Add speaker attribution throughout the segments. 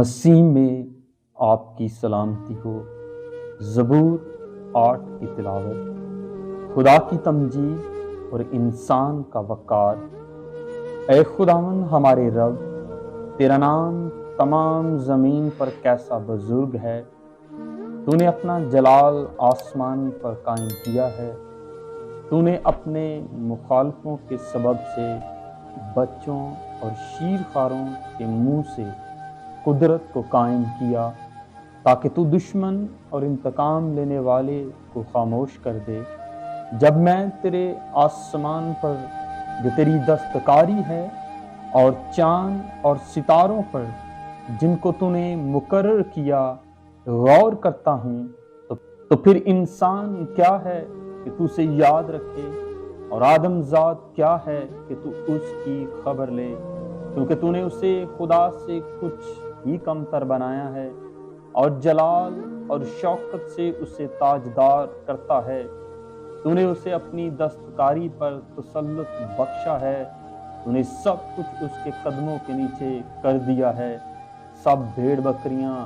Speaker 1: मसीह में आपकी सलामती हो। ज़बूर 8 की तिलावत। खुदा की तमजीद और इंसान का वक़ार। ए खुदावन हमारे रब, तेरा नाम तमाम ज़मीन पर कैसा बुज़ुर्ग है। तूने अपना जलाल आसमान पर कायम किया है। तूने अपने मुखालफों के सबब से बच्चों और शीरखारों के मुंह से कुदरत को कायम किया, ताकि तू दुश्मन और इंतकाम लेने वाले को खामोश कर दे। जब मैं तेरे आसमान पर जो तेरी दस्तकारी है और चांद और सितारों पर जिनको तूने मुकर्रर किया गौर करता हूँ, तो फिर इंसान क्या है कि तू उसे याद रखे, और आदमजात क्या है कि तू उसकी खबर ले, क्योंकि तूने उसे खुदा से कुछ ही कमतर बनाया है और जलाल और शौकत से उसे ताजदार करता है। तूने उसे अपनी दस्तकारी पर तसल्लुत बख्शा है। तूने सब कुछ उसके कदमों के नीचे कर दिया है, सब भेड़ बकरियां,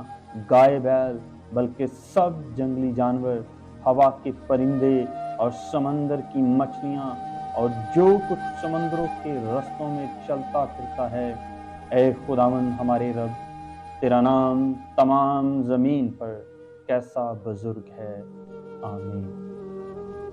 Speaker 1: गाय बैल, बल्कि सब जंगली जानवर, हवा के परिंदे और समंदर की मछलियां और जो कुछ समंदरों के रस्तों में चलता फिरता है। ऐ खुदावन हमारे रब, तेरा नाम तमाम जमीन पर कैसा बुजुर्ग है। आमीन।